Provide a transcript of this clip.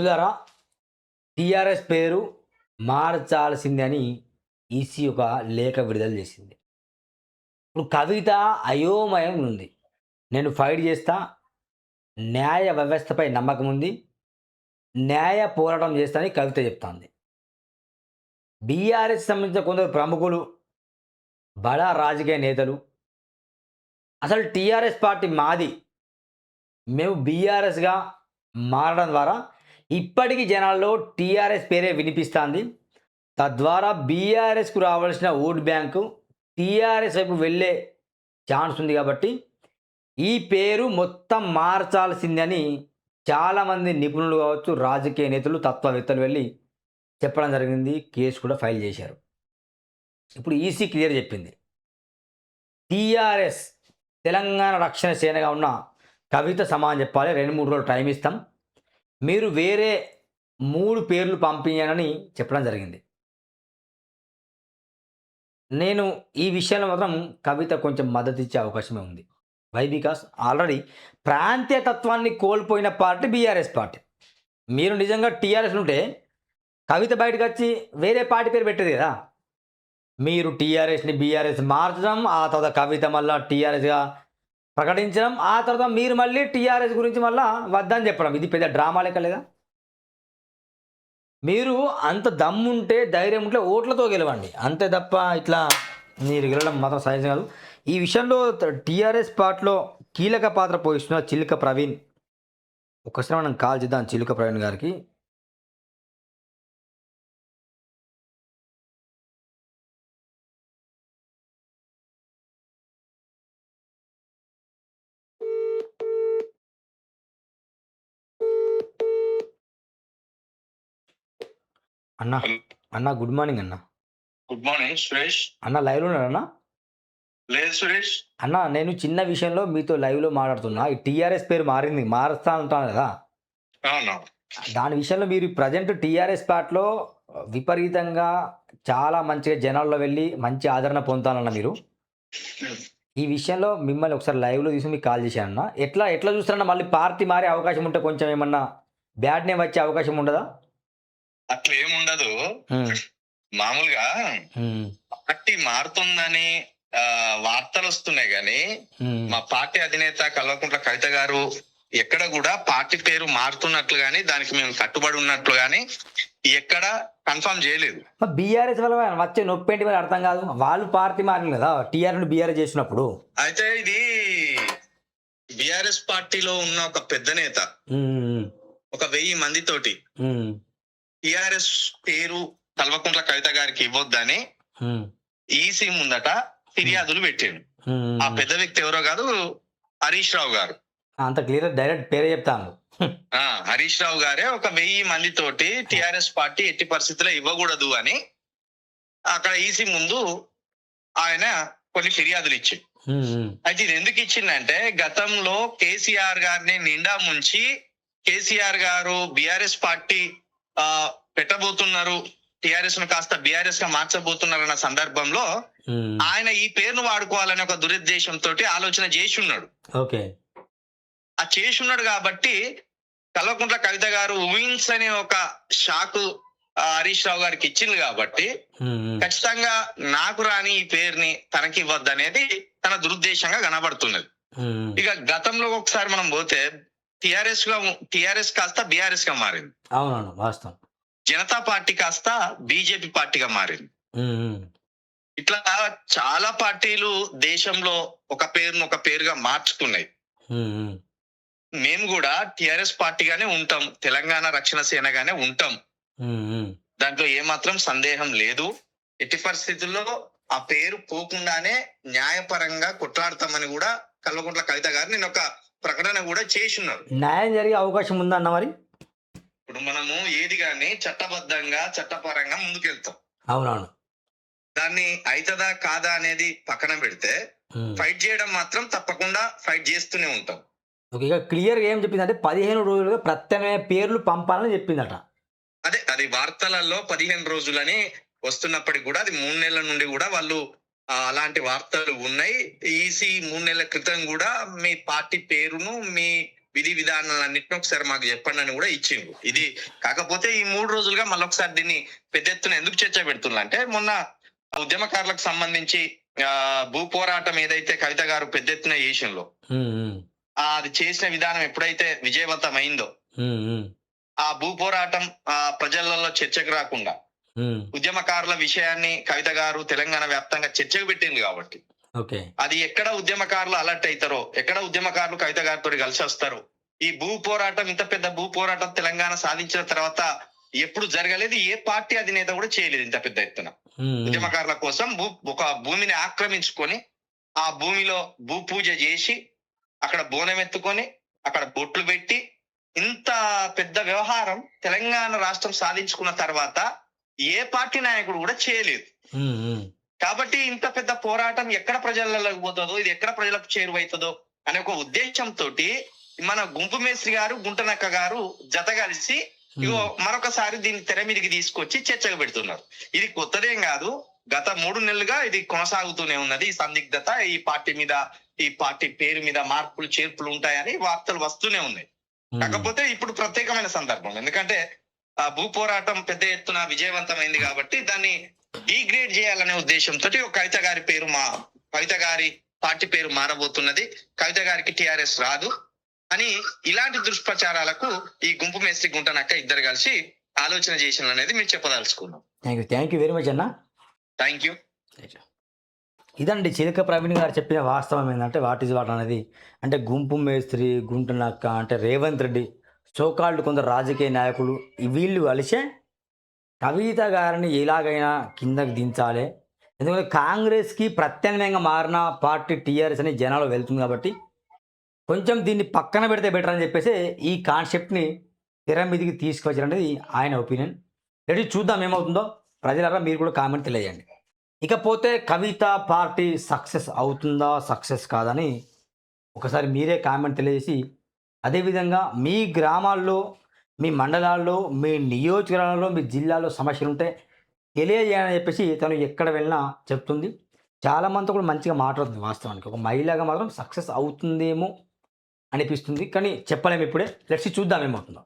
మిత్రులారా, టీఆర్ఎస్ పేరు మార్చాల్సిందని ఈసీ ఒక లేఖ విడుదల చేసింది. ఇప్పుడు కవిత అయోమయం ఉంది. నేను ఫైట్ చేస్తా, న్యాయ వ్యవస్థపై నమ్మకం ఉంది, న్యాయ పోరాటం చేస్తా అని కవిత చెప్తాంది. బీఆర్ఎస్ సంబంధించిన కొందరు ప్రముఖులు, బడా రాజకీయ నేతలు అసలు టీఆర్ఎస్ పార్టీ మాది, మేము బీఆర్ఎస్‌గా మారడం ద్వారా ఇప్పటికి జనాల్లో టీఆర్ఎస్ పేరే వినిపిస్తాంది. తద్వారా బీఆర్ఎస్‌కు రావాల్సిన ఓట్ బ్యాంకు టీఆర్ఎస్ వైపు వెళ్ళే ఛాన్స్ ఉంది కాబట్టి ఈ పేరు మొత్తం మార్చాల్సిందని చాలామంది నిపుణులు కావచ్చు, రాజకీయ నేతలు, తత్వవేత్తలు వెళ్ళి చెప్పడం జరిగింది. కేసు కూడా ఫైల్ చేశారు. ఇప్పుడు ఈసీ క్లియర్ చెప్పింది. టీఆర్ఎస్ తెలంగాణ రక్షణ సేనగా ఉన్న కవిత సమాధానం చెప్పాలి. 2-3 రోజులు టైం ఇస్తాం. మీరు వేరే 3 పేర్లు పంపించానని చెప్పడం జరిగింది. నేను ఈ విషయంలో మాత్రం కవిత కొంచెం మద్దతు ఇచ్చే అవకాశమే ఉంది. వై? బికాస్ ఆల్రెడీ ప్రాంతీయ తత్వాన్ని కోల్పోయిన పార్టీ బీఆర్ఎస్ పార్టీ. మీరు నిజంగా టీఆర్ఎస్ ఉంటే కవిత బయటకు వచ్చి వేరే పార్టీ పేరు పెట్టేది కదా. మీరు టీఆర్ఎస్ని బీఆర్ఎస్ మార్చడం, ఆ తర్వాత కవిత మళ్ళీ టీఆర్ఎస్గా ప్రకటించడం, ఆ తర్వాత మీరు మళ్ళీ టీఆర్ఎస్ గురించి మళ్ళీ వద్దని చెప్పడం, ఇది పెద్ద డ్రామా లెక్క లేదా? మీరు అంత దమ్ముంటే, ధైర్యం ఉంటే ఓట్లతో గెలవండి, అంతే తప్ప ఇట్లా మీరు గెలవడం మాత్రం సహజం కాదు. ఈ విషయంలో టీఆర్ఎస్ పార్టీలో కీలక పాత్ర పోషిస్తున్న చిలుక ప్రవీణ్, ఒకసారి మనం కాల్ చేద్దాం చిలుక ప్రవీణ్ గారికి. అన్న అన్న గుడ్ మార్నింగ్ అన్న. Good morning Suresh. అన్న లైవ్లో ఉన్నారన్నా? లేదు సురేష్. అన్న నేను చిన్న విషయంలో మీతో లైవ్లో మాట్లాడుతున్నా. ఈ టీఆర్ఎస్ పేరు మారుస్తా అంటాను కదా, దాని విషయంలో మీరు ప్రజెంట్ టీఆర్ఎస్ పార్టీలో విపరీతంగా చాలా మంచిగా జనాల్లో వెళ్ళి మంచి ఆదరణ పొందుతానన్న మీరు. ఈ విషయంలో మిమ్మల్ని ఒకసారి లైవ్లో తీసి మీకు కాల్ చేశానన్న. ఎట్లా చూస్తారన్న? మళ్ళీ పార్టీ మారే అవకాశం ఉంటే కొంచెం ఏమన్నా బ్యాడ్ నేమ్ వచ్చే అవకాశం ఉండదా? అట్లా ఏముండదు. మామూలుగా పార్టీ మారుతుందని వార్తలు వస్తున్నాయి గాని మా పార్టీ అధినేత కల్వకుంట్ల కవిత గారు ఎక్కడ కూడా పార్టీ పేరు మారుతున్నట్లు గాని దానికి మేము కట్టుబడి ఉన్నట్లు గాని ఎక్కడ కన్ఫర్మ్ చేయలేదు. బీఆర్ఎస్ వల్ల వచ్చే నొప్పేంటి మరి అర్థం కాదు. వాళ్ళు పార్టీ మారింది కదా టీఆర్ నుండి బీఆర్ఎస్ చేసినప్పుడు. అయితే ఇది బీఆర్ఎస్ పార్టీలో ఉన్న ఒక పెద్ద నేత ఒక 1000 మందితోటి టిఆర్ఎస్ పేరు కల్వకుంట్ల కవిత గారికి ఇవ్వొద్దని ఈసీ ముందట ఫిర్యాదులు పెట్టాడు. ఆ పెద్ద వ్యక్తి ఎవరో కాదు, హరీష్ రావు గారు. అంత క్లియర్ డైరెక్ట్ పేరే చెప్తాను. హరీష్ రావు గారే ఒక 1000 మందితోటి టిఆర్ఎస్ పార్టీ ఎట్టి పరిస్థితుల్లో ఇవ్వకూడదు అని అక్కడ ఈసీ ముందు ఆయన కొన్ని ఫిర్యాదులు ఇచ్చాడు. అయితే ఇది ఎందుకు ఇచ్చిందంటే గతంలో కేసీఆర్ గారిని నిండా ముంచి కేసీఆర్ గారు బీఆర్ఎస్ పార్టీ పెట్టబోతున్నారు, టిఆర్ఎస్ ను కాస్త బీఆర్ఎస్ గా మార్చబోతున్నారు అన్న సందర్భంలో ఆయన ఈ పేరును వాడుకోవాలని ఒక దురుద్దేశంతో ఆలోచన చేసి ఉన్నాడు. చేసి ఉన్నాడు కాబట్టి కల్వకుంట్ల కవిత గారు ఊహించని ఒక షాకు హరీష్ రావు గారికి ఇచ్చింది కాబట్టి ఖచ్చితంగా నాకు రాని ఈ పేరుని తనకి ఇవ్వద్దు అనేది తన దురుద్దేశంగా కనబడుతున్నది. ఇక గతంలో ఒకసారి మనం పోతే టిఆర్ఎస్ కాస్త బీఆర్ఎస్ గా మారింది. అవునవును, వాస్తవం. జనతా పార్టీ కాస్త బీజేపీ పార్టీగా మారింది. ఇట్లా చాలా పార్టీలు దేశంలో ఒక పేరుగా మార్చుకున్నాయి. మేము కూడా టిఆర్ఎస్ పార్టీగానే ఉంటాం, తెలంగాణ రక్షణ సేనగానే ఉంటాం, దాంట్లో ఏమాత్రం సందేహం లేదు. ఎట్టి పరిస్థితుల్లో ఆ పేరు పోకుండానే న్యాయపరంగా కొట్లాడతామని కూడా కల్వకుంట్ల కవిత గారు నేను ఒక ప్రకటన కూడా చేసి ఉన్నారు. న్యాయం జరిగే అవకాశం ఉందన్న మరి? ఇప్పుడు మనము ఏది కానీ చట్టబద్ధంగా చట్టపరంగా ముందుకెళ్తాం. అవునవును. దాన్ని అయితదా కాదా అనేది పక్కన పెడితే ఫైట్ చేయడం మాత్రం తప్పకుండా ఫైట్ చేస్తూనే ఉంటాం. ఇక క్లియర్ గా ఏం చెప్పిందంటే 15 రోజులుగా ప్రత్యామ్నాయ పేర్లు పంపాలని చెప్పిందట. అది వార్తలలో 15 రోజులని వస్తున్నప్పటికి కూడా అది 3 నెలల నుండి కూడా వాళ్ళు అలాంటి వార్తలు ఉన్నాయి. ఈసీ 3 నెలల క్రితం కూడా మీ పార్టీ పేరును మీ విధి విధానాలన్నింటినీ ఒకసారి మాకు చెప్పండి అని కూడా ఇచ్చిండు. ఇది కాకపోతే ఈ 3 రోజులుగా మళ్ళొకసారి దీన్ని పెద్ద ఎత్తున ఎందుకు చర్చ పెడుతున్నా అంటే, మొన్న ఉద్యమకారులకు సంబంధించి భూ పోరాటం ఏదైతే కవిత గారు పెద్ద ఎత్తున చేసిండ్లో, అది చేసిన విధానం ఎప్పుడైతే విజయవంతమైందో, ఆ భూ పోరాటం ప్రజలలో చర్చకు రాకుండా ఉద్యమకారుల విషయాన్ని కవిత గారు తెలంగాణ వ్యాప్తంగా చర్చకు పెట్టింది కాబట్టి, అది ఎక్కడ ఉద్యమకారులు అలర్ట్ అవుతారో, ఎక్కడ ఉద్యమకారులు కవిత గారితో కలిసి వస్తారో, ఈ భూ పోరాటం, ఇంత పెద్ద భూ పోరాటం తెలంగాణ సాధించిన తర్వాత ఎప్పుడు జరగలేదు, ఏ పార్టీ అధినేత కూడా చేయలేదు ఇంత పెద్ద ఎత్తున. ఉద్యమకారుల కోసం ఒక భూమిని ఆక్రమించుకొని ఆ భూమిలో భూ పూజ చేసి అక్కడ బోనం ఎత్తుకొని అక్కడ బొట్లు పెట్టి ఇంత పెద్ద వ్యవహారం తెలంగాణ రాష్ట్రం సాధించుకున్న తర్వాత ఏ పార్టీ నాయకుడు కూడా చేయలేదు. కాబట్టి ఇంత పెద్ద పోరాటం ఎక్కడ ప్రజలకు పోతుందో, ఇది ఎక్కడ ప్రజలకు చేరువైతుందో అనే ఒక ఉద్దేశంతో మన గుంపు మేస్త్రి గారు, గుంటనక్క గారు జత కలిసి ఇగో మరొకసారి దీన్ని తెర మీదకి తీసుకొచ్చి చర్చకు పెడుతున్నారు. ఇది కొత్తదేం కాదు, గత 3 నెలలుగా ఇది కొనసాగుతూనే ఉన్నది. ఈ సందిగ్ధత, ఈ పార్టీ మీద, ఈ పార్టీ పేరు మీద మార్పులు చేర్పులు ఉంటాయని వార్తలు వస్తూనే ఉన్నాయి. కాకపోతే ఇప్పుడు ప్రత్యేకమైన సందర్భం, ఎందుకంటే ఆ భూ పోరాటం పెద్ద ఎత్తున విజయవంతమైంది కాబట్టి దాన్ని డిగ్రేడ్ చేయాలనే ఉద్దేశంతో కవిత గారి పేరు, కవిత గారి పార్టీ పేరు మారబోతున్నది, కవిత గారికి టిఆర్ఎస్ రాదు అని ఇలాంటి దుష్ప్రచారాలకు ఈ గుంపు మేస్త్రి, గుంటనక్క ఇద్దరు కలిసి ఆలోచన చేసిన అనేది మీరు చెప్పదలుచుకున్నాం. థ్యాంక్ యూ వెరీ మచ్ అన్న. Thank you. ఇదండి చిలక ప్రవీణ్ గారు చెప్పిన వాస్తవం ఏంటంటే, వాట్ ఈజ్ వాట్ అనేది. అంటే గుంపు మేస్త్రి, గుంటనక్క అంటే రేవంత్ రెడ్డి, సోకాల్డ్ కొందరు రాజకీయ నాయకులు, వీళ్ళు కలిసే కవిత గారిని ఎలాగైనా కిందకి దించాలి. ఎందుకంటే కాంగ్రెస్కి ప్రత్యామ్నాయంగా మారిన పార్టీ టీఆర్ఎస్ అని జనాలు వెళ్తుంది కాబట్టి కొంచెం దీన్ని పక్కన పెడితే బెటర్ అని చెప్పేసి ఈ కాన్సెప్ట్ని తెర మీదకి తీసుకొచ్చారనేది ఆయన ఒపీనియన్. రెడీ, చూద్దాం ఏమవుతుందో. ప్రజలారా మీరు కూడా కామెంట్ తెలియజేయండి. ఇకపోతే కవిత పార్టీ సక్సెస్ అవుతుందా, సక్సెస్ కాదని ఒకసారి మీరే కామెంట్ తెలియజేసి, అదేవిధంగా మీ గ్రామాల్లో, మీ మండలాల్లో, మీ నియోజకవర్గాల్లో, మీ జిల్లాలో సమస్యలు ఉంటే తెలియజేయాలని చెప్పేసి తను ఎక్కడ వెళ్ళినా చెప్తుంది. చాలామందితో కూడా మంచిగా మాట్లాడుతుంది. వాస్తవానికి ఒక మహిళగా మాత్రం సక్సెస్ అవుతుందేమో అనిపిస్తుంది, కానీ చెప్పలేము ఇప్పుడే. లెట్స్ చూద్దాం ఏమవుతుందో.